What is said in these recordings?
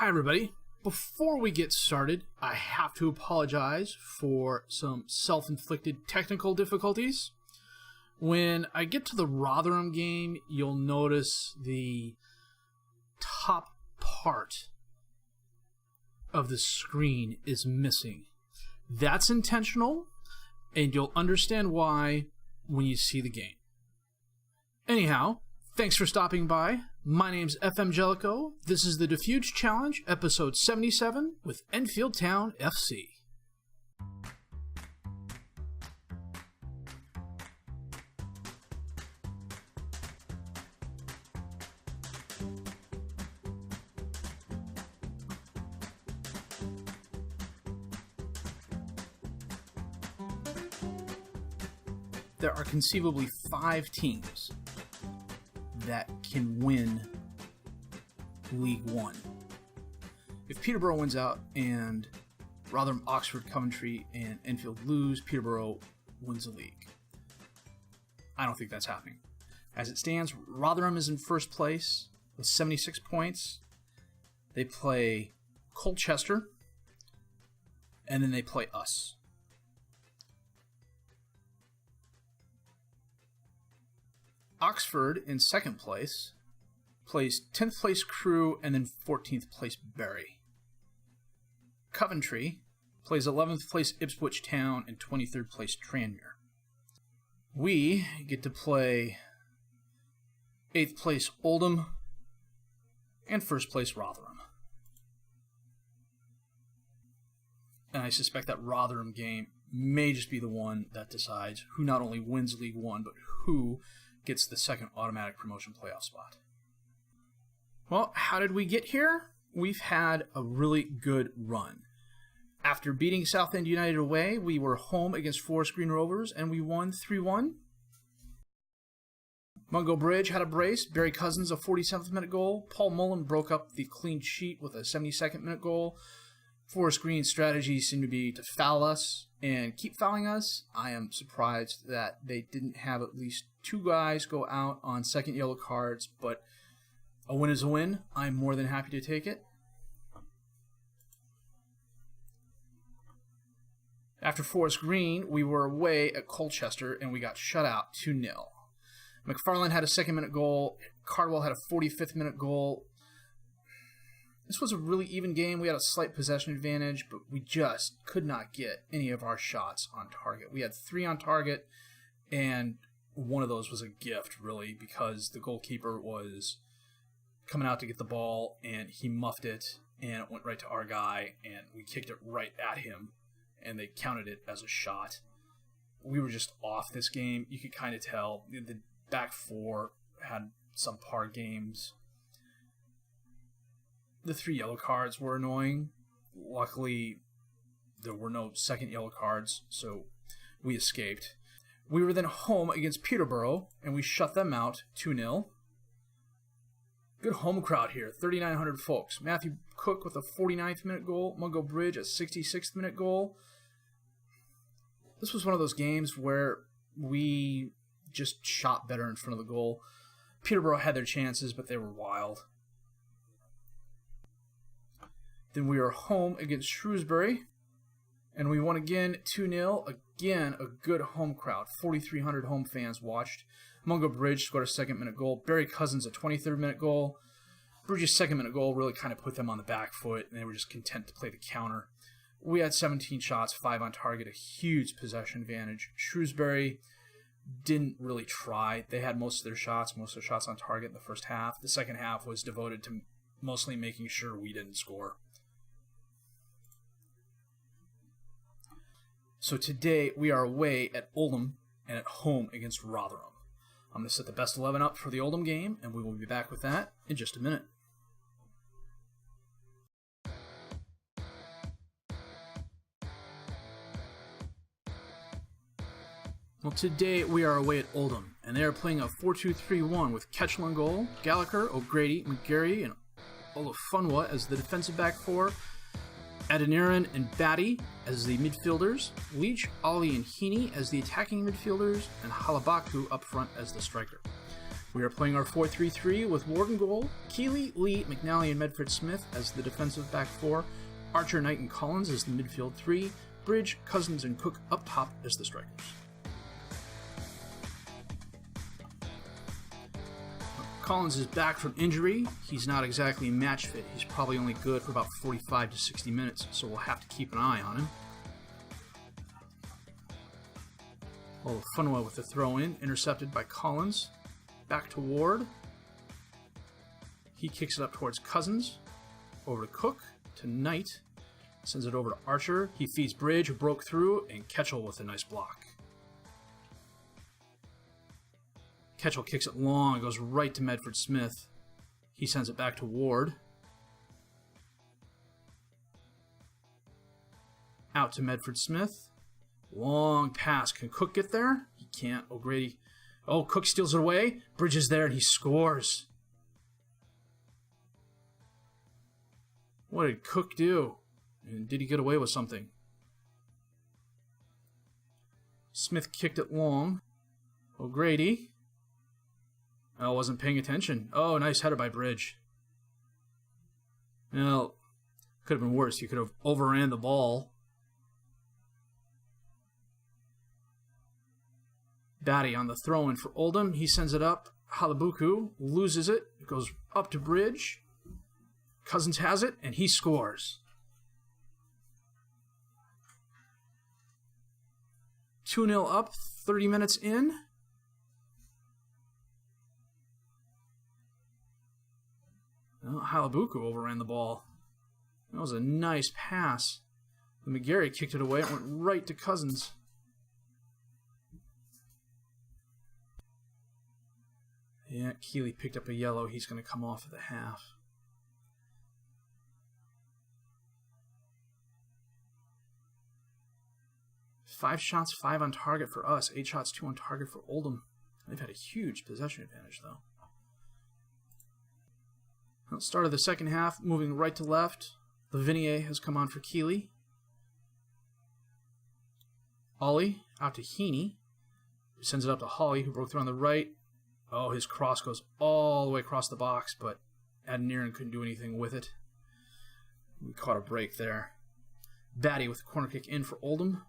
Hi everybody. Before we get started, I have to apologize for some self-inflicted technical difficulties. When I get to the Rotheram game, you'll notice the top part of the screen is missing. That's intentional, and you'll understand why when you see the game. Anyhow, thanks for stopping by. My name's FM18. This is the Dafuge Challenge, episode 77 with Enfield Town FC. There are conceivably 5 teams that can win League One. If Peterborough wins out and Rotherham, Oxford, Coventry, and Enfield lose, Peterborough wins the league. I don't think that's happening. As it stands, Rotherham is in first place with 76 points. They play Colchester, and then they play us. Oxford, in second place, plays 10th place Crewe and then 14th place Bury. Coventry plays 11th place Ipswich Town and 23rd place Tranmere. We get to play 8th place Oldham and 1st place Rotheram. And I suspect that Rotheram game may just be the one that decides who not only wins League One, but who gets the second automatic promotion playoff spot. Well, how did we get here? We've had a really good run. After beating Southend United away, we were home against Forest Green Rovers and we won 3-1. Mungo Bridge had a brace, Barry Cousins a 47th minute goal, Paul Mullen broke up the clean sheet with a 72nd minute goal. Forest Green's strategy seemed to be to foul us and keep fouling us. I am surprised that they didn't have at least 2 guys go out on second yellow cards, but a win is a win. I'm more than happy to take it. After Forest Green, we were away at Colchester and we got shut out 2-0. McFarland had a 2nd minute goal. Cardwell had a 45th minute goal. This was a really even game. We had a slight possession advantage, but we just could not get any of our shots on target. We had 3 on target, and one of those was a gift, really, because the goalkeeper was coming out to get the ball, and he muffed it, and it went right to our guy, and we kicked it right at him, and they counted it as a shot. We were just off this game. You could kind of tell. The back 4 had some par games. The 3 yellow cards were annoying. Luckily, there were no second yellow cards, so we escaped. We were then home against Peterborough, and we shut them out 2-0. Good home crowd here, 3,900 folks. Matthew Cook with a 49th minute goal. Mungo Bridge a 66th minute goal. This was one of those games where we just shot better in front of the goal. Peterborough had their chances, but they were wild. Then we were home against Shrewsbury, and we won again 2-0. Again, a good home crowd. 4,300 home fans watched. Mungo Bridge scored a 2nd minute goal. Barry Cousins a 23rd minute goal. Bridge's 2nd minute goal really kind of put them on the back foot, and they were just content to play the counter. We had 17 shots, 5 on target, a huge possession advantage. Shrewsbury didn't really try. They had most of their shots on target in the first half. The second half was devoted to mostly making sure we didn't score. So today we are away at Oldham and at home against Rotheram. I'm going to set the best 11 up for the Oldham game, and we will be back with that in just a minute. Well, today we are away at Oldham, and they are playing a 4-2-3-1 with Ketchel in goal, Gallagher, O'Grady, McGarry, and Olafunwa as the defensive back 4, Adeniran and Batty as the midfielders, Leach, Ollie, and Heaney as the attacking midfielders, and Halabaku up front as the striker. We are playing our 4-3-3 with Ward in goal, Keeley, Lee, McNally, and Medford-Smith as the defensive back four, Archer, Knight, and Collins as the midfield three, Bridge, Cousins, and Cook up top as the strikers. Collins is back from injury. He's not exactly match fit. He's probably only good for about 45 to 60 minutes, so we'll have to keep an eye on him. Oh, Funwell with the throw-in, intercepted by Collins. Back to Ward. He kicks it up towards Cousins. Over to Cook, to Knight. Sends it over to Archer. He feeds Bridge, who broke through, and Ketchel with a nice block. Ketchel kicks it long, it goes right to Medford-Smith. He sends it back to Ward. Out to Medford-Smith. Long pass. Can Cook get there? He can't. O'Grady. Oh, Cook steals it away. Bridge is there and he scores. What did Cook do? And did he get away with something? Smith kicked it long. O'Grady. Oh, wasn't paying attention. Oh, nice header by Bridge. Well, could have been worse. He could have overran the ball. Batty on the throw-in for Oldham. He sends it up. Halabuku loses it. It goes up to Bridge. Cousins has it, and he scores. 2-0 up, 30 minutes in. Well, Halabuku overran the ball. That was a nice pass. McGarry kicked it away. It went right to Cousins. Yeah, Keeley picked up a yellow. He's going to come off at the half. Five shots, 5 on target for us. 8 shots, 2 on target for Oldham. They've had a huge possession advantage, though. Well, start of the second half, moving right to left. Lavinier has come on for Keeley. Ollie out to Heaney. He sends it up to Hawley, who broke through on the right. Oh, his cross goes all the way across the box, but Adeniran couldn't do anything with it. We caught a break there. Batty with a corner kick in for Oldham.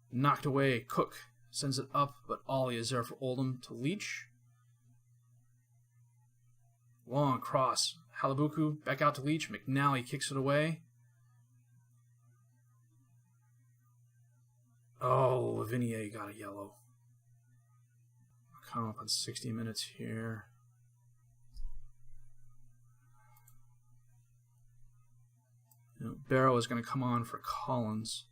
Knocked away. Cook sends it up, but Ollie is there for Oldham to Leach. Long cross. Halabuku back out to Leach. McNally kicks it away. Oh, Lavinier got a yellow. Come up on 60 minutes here. Barrow is going to come on for Collins.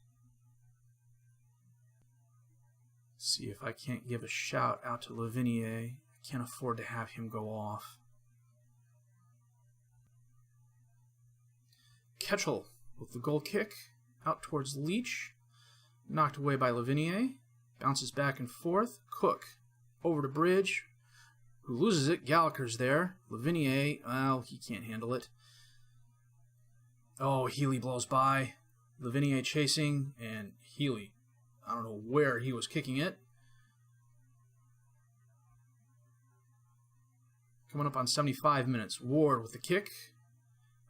See if I can't give a shout out to Lavinier. I can't afford to have him go off. Ketchel with the goal kick out towards Leach. Knocked away by Lavinier. Bounces back and forth. Cook over to Bridge, who loses it. Gallagher's there. Lavinier, well, he can't handle it. Oh, Healy blows by. Lavinier chasing, and Healy, I don't know where he was kicking it. Coming up on 75 minutes. Ward with the kick.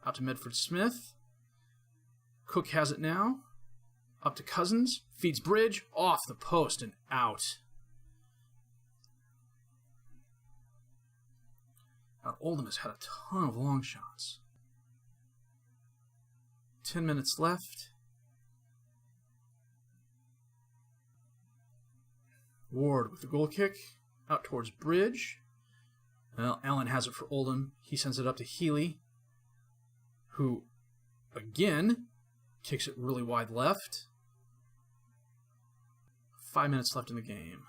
Out to Medford-Smith. Cook has it now. Up to Cousins. Feeds Bridge. Off the post and out. Now, Oldham has had a ton of long shots. 10 minutes left. Ward with the goal kick. Out towards Bridge. Well, Allen has it for Oldham. He sends it up to Healy, who, again, kicks it really wide left. 5 minutes left in the game.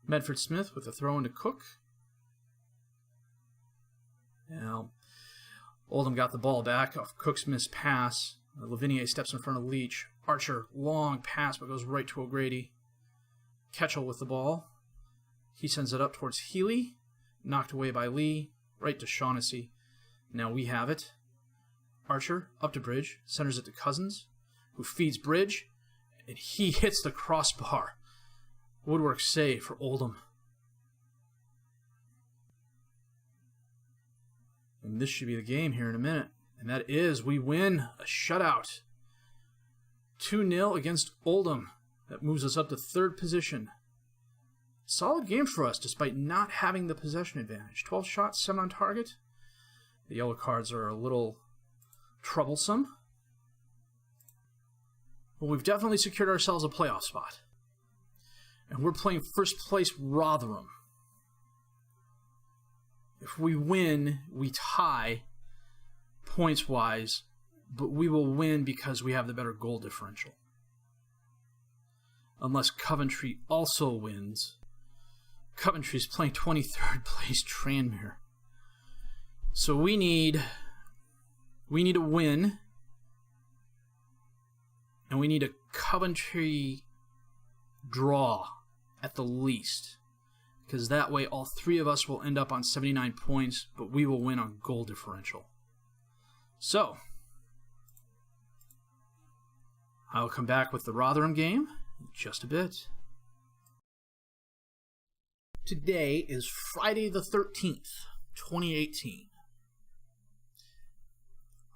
Medford-Smith with a throw into Cook. Now, Oldham got the ball back off Cook's missed pass. Lavinier steps in front of Leach. Archer, long pass, but goes right to O'Grady. Ketchel with the ball. He sends it up towards Healy. Knocked away by Lee. Right to Shaughnessy. Now we have it. Archer up to Bridge. Centers it to Cousins, who feeds Bridge. And he hits the crossbar. Woodwork save for Oldham. And this should be the game here in a minute. And that is, we win a shutout. 2-0 against Oldham. That moves us up to third position. Solid game for us, despite not having the possession advantage. 12 shots, 7 on target. The yellow cards are a little troublesome. But we've definitely secured ourselves a playoff spot. And we're playing first place Rotheram. If we win, we tie points-wise, but we will win because we have the better goal differential. Unless Coventry also wins. Coventry's playing 23rd place Tranmere. So we need a win, and we need a Coventry draw at the least, because that way all three of us will end up on 79 points, but we will win on goal differential. So, I'll come back with the Rotherham game in just a bit. Today is Friday the 13th, 2018.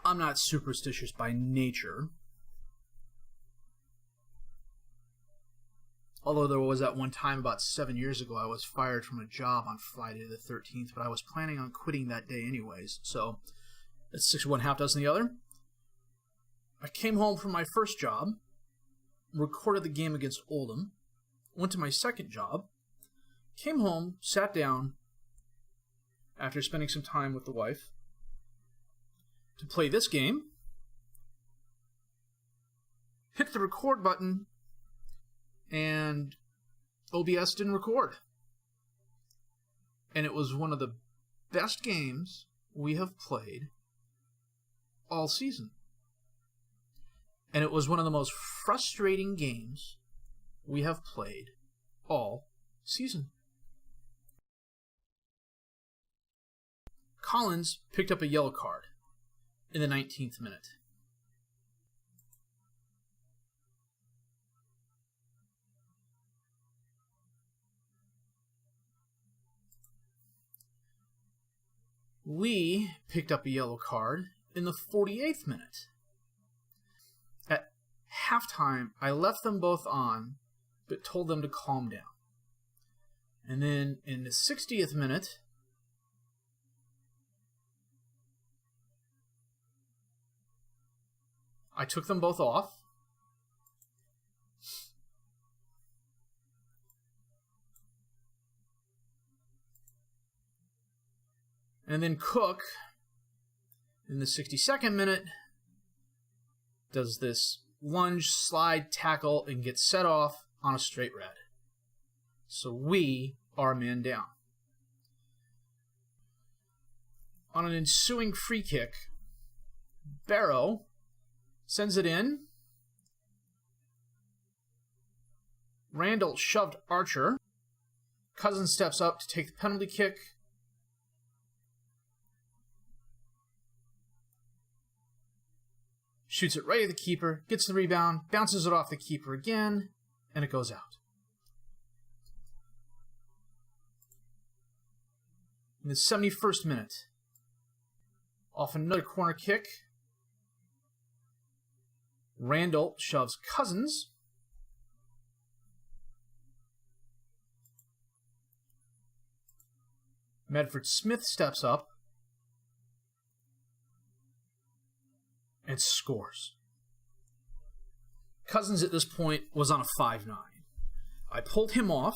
I'm not superstitious by nature. Although there was that one time about 7 years ago I was fired from a job on Friday the 13th, but I was planning on quitting that day anyways, so it's 6 of one, half dozen the other. I came home from my first job, recorded the game against Oldham, went to my second job, came home, sat down, after spending some time with the wife, to play this game, hit the record button, and OBS didn't record. And it was one of the best games we have played all season. And it was one of the most frustrating games we have played all season. Collins picked up a yellow card in the 19th minute. Lee picked up a yellow card in the 48th minute. At halftime, I left them both on, but told them to calm down. And then in the 60th minute, I took them both off. And then Cook, in the 62nd minute, does this lunge, slide, tackle, and gets set off on a straight red. So we are a man down. On an ensuing free kick, Barrow sends it in. Randall shoved Archer. Cousins steps up to take the penalty kick. Shoots it right at the keeper, gets the rebound, bounces it off the keeper again, and it goes out. In the 71st minute, off another corner kick, Randall shoves Cousins. Medford Smith steps up and scores. Cousins at this point was on a 5-9. I pulled him off,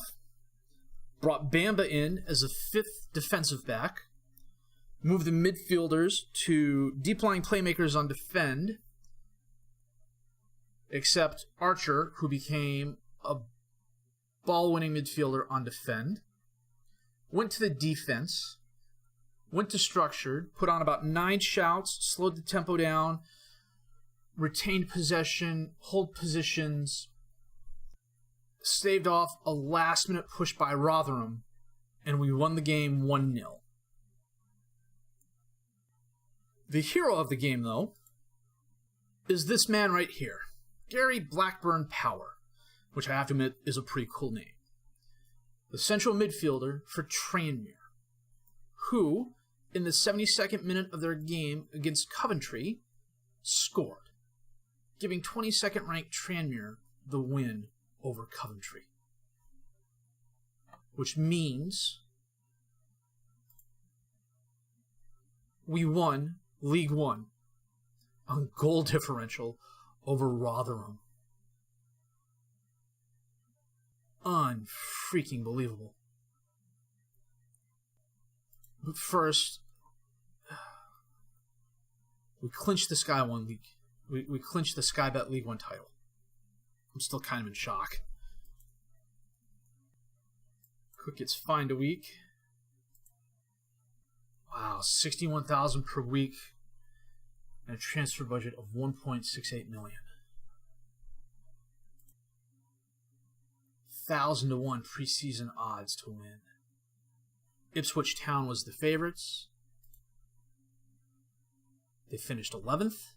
brought Bamba in as a fifth defensive back, moved the midfielders to deep-lying playmakers on defend, except Archer, who became a ball-winning midfielder on defend, went to the defense, went to structured, put on about 9 shouts, slowed the tempo down, retained possession, hold positions, staved off a last-minute push by Rotheram, and we won the game 1-0. The hero of the game, though, is this man right here, Gary Blackburn Power, which I have to admit is a pretty cool name. the central midfielder for Tranmere, who, in the 72nd minute of their game against Coventry, scored, giving 22nd ranked Tranmere the win over Coventry. Which means we won League One on goal differential over Rotherham. Unfreaking believable. But first, we clinched the Sky One League. We clinched the Sky Bet League One title. I'm still kind of in shock. Cook gets fined a week. Wow, $61,000 per week and a transfer budget of $1.68 million. 1,000-to-1 preseason odds to win. Ipswich Town was the favorites. They finished 11th.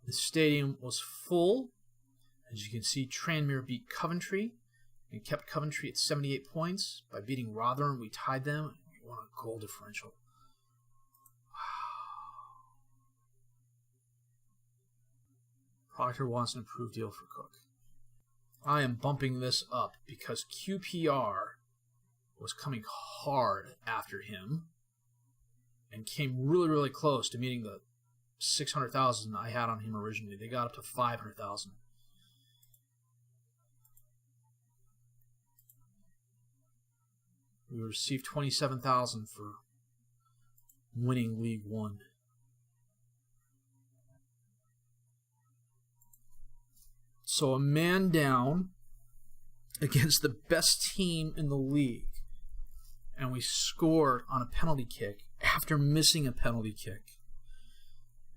The stadium was full. As you can see, Tranmere beat Coventry and kept Coventry at 78 points. By beating Rotherham, we tied them and we won a goal differential. Proctor wants an improved deal for Cook. I am bumping this up because QPR was coming hard after him and came really, really close to meeting the $600,000 I had on him originally. They got up to $500,000. We received $27,000 for winning League One. So a man down against the best team in the league, and we scored on a penalty kick after missing a penalty kick,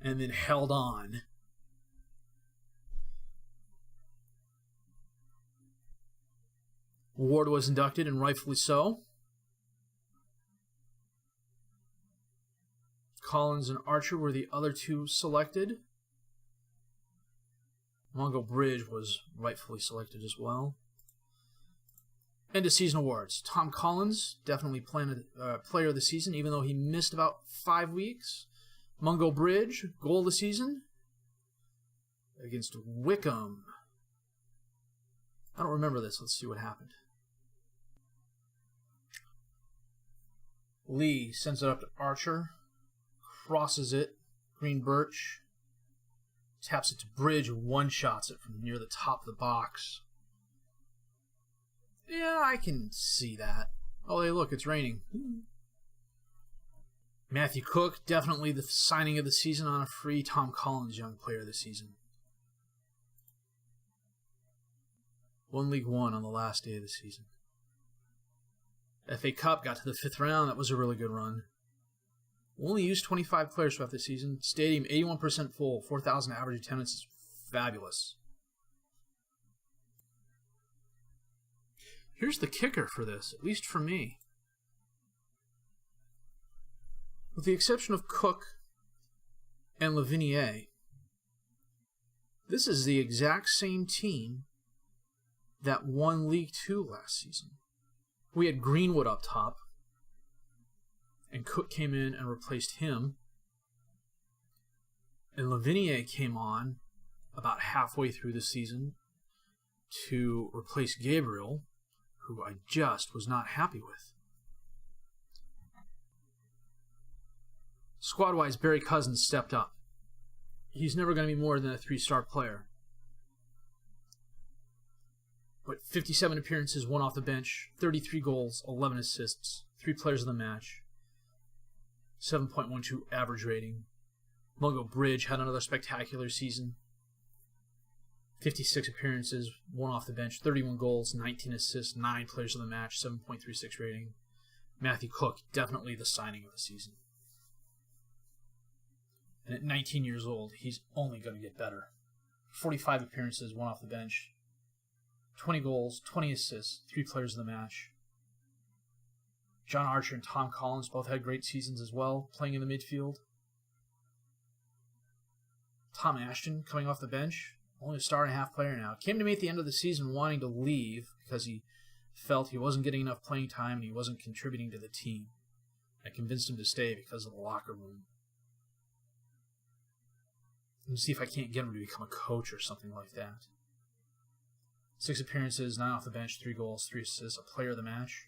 and then held on. Ward was inducted, and rightfully so. Collins and Archer were the other two selected. Mungo Bridge was rightfully selected as well. End of season awards. Tom Collins, definitely player of the season, even though he missed about 5 weeks. Mungo Bridge, goal of the season against Wickham. I don't remember this. Let's see what happened. Lee sends it up to Archer. Crosses it. Green Birch. Taps it to Bridge, one-shots it from near the top of the box. Yeah, I can see that. Oh, hey, look, it's raining. Matthew Cook, definitely the signing of the season on a free. Tom Collins, young player of the season. Won League One on the last day of the season. FA Cup, got to the 5th round. That was a really good run. Only used 25 players throughout the season. Stadium 81% full. 4,000 average attendance is fabulous. Here's the kicker for this, at least for me. With the exception of Cook and Lavinier, this is the exact same team that won League Two last season. We had Greenwood up top, and Cook came in and replaced him. And Lavinier came on about halfway through the season to replace Gabriel, who I just was not happy with. Squad-wise, Barry Cousins stepped up. He's never going to be more than a 3-star player. But 57 appearances, 1 off the bench, 33 goals, 11 assists, 3 players of the match, 7.12 average rating. Mungo Bridge had another spectacular season. 56 appearances, 1 off the bench, 31 goals, 19 assists, 9 players of the match, 7.36 rating. Matthew Cook, definitely the signing of the season. And at 19 years old, he's only going to get better. 45 appearances, 1 off the bench, 20 goals, 20 assists, 3 players of the match. John Archer and Tom Collins both had great seasons as well, playing in the midfield. Tom Ashton coming off the bench, Only a star-and-a-half player now. Came to me at the end of the season wanting to leave because he felt he wasn't getting enough playing time and he wasn't contributing to the team. I convinced him to stay because of the locker room. Let me see if I can't get him to become a coach or something like that. 6 appearances, 9 off the bench, 3 goals, 3 assists, a player of the match.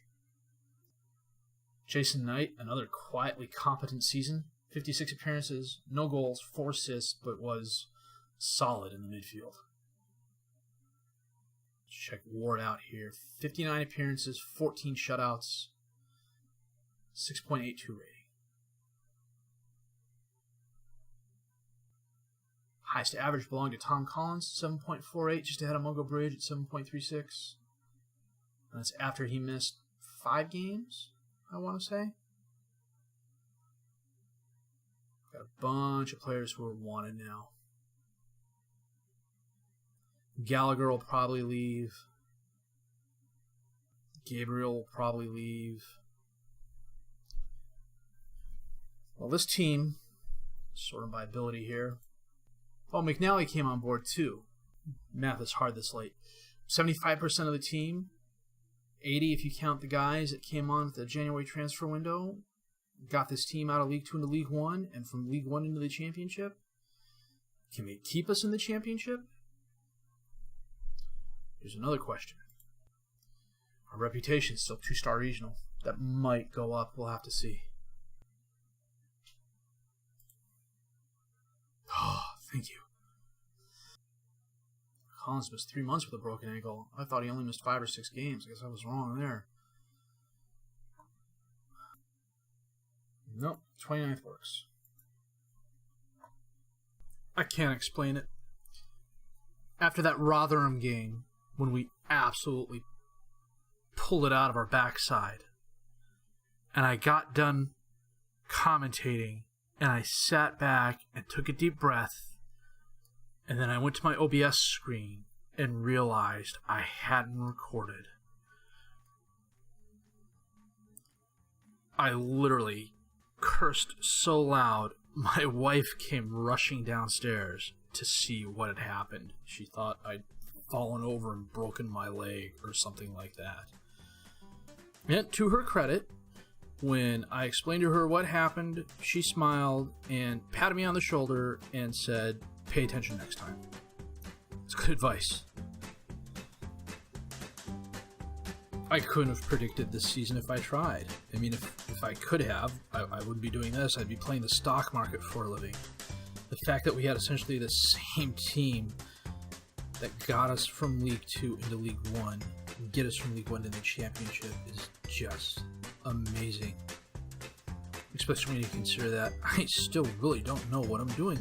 Jason Knight, another quietly competent season. 56 appearances, no goals, 4 assists, but was solid in the midfield. Check Ward out here. 59 appearances, 14 shutouts, 6.82 rating. Highest average belonged to Tom Collins, 7.48, just ahead of Mungo Bridge at 7.36. That's after he missed 5 games, I want to say. Got a bunch of players who are wanted now. Gallagher will probably leave. Gabriel will probably leave. Well, this team, sorted by ability here. Oh, McNally came on board too. Math is hard this late. 75% of the team, 80 if you count the guys that came on at the January transfer window, got this team out of League 2 into League 1, and from League 1 into the Championship. Can they keep us in the Championship? Here's another question. Our reputation is still 2-star regional. That might go up. We'll have to see. Oh, thank you. Collins missed 3 months with a broken ankle. I thought he only missed 5 or 6 games. I guess I was wrong there. Nope, 29th works. I can't explain it. After that Rotheram game, when we absolutely pulled it out of our backside, and I got done commentating, and I sat back and took a deep breath, and then I went to my OBS screen and realized I hadn't recorded. I literally cursed so loud, my wife came rushing downstairs to see what had happened. She thought I'd fallen over and broken my leg or something like that. And to her credit, when I explained to her what happened, she smiled and patted me on the shoulder and said, "Pay attention next time." It's good advice. I couldn't have predicted this season if I tried. I mean, if I could have, I wouldn't be doing this. I'd be playing the stock market for a living. The fact that we had essentially the same team that got us from League 2 into League 1 and get us from League 1 to the Championship is just amazing. Especially when you consider that I still really don't know what I'm doing.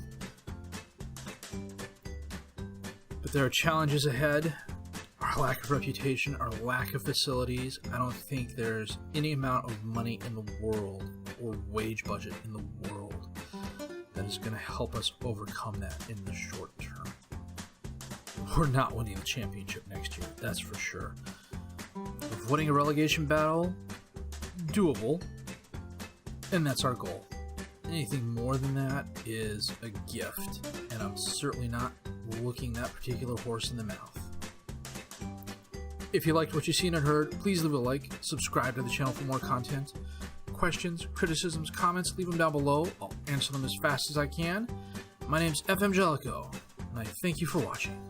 But there are challenges ahead. Our lack of reputation, our lack of facilities. I don't think there's any amount of money in the world or wage budget in the world that is going to help us overcome that in the short term. We're not winning the championship next year, that's for sure. Avoiding a relegation battle, doable, and that's our goal. Anything more than that is a gift, and I'm certainly not looking that particular horse in the mouth. If you liked what you've seen and heard, please leave a like, subscribe to the channel for more content. Questions, criticisms, comments, leave them down below. I'll answer them as fast as I can. My name's FM18, and I thank you for watching.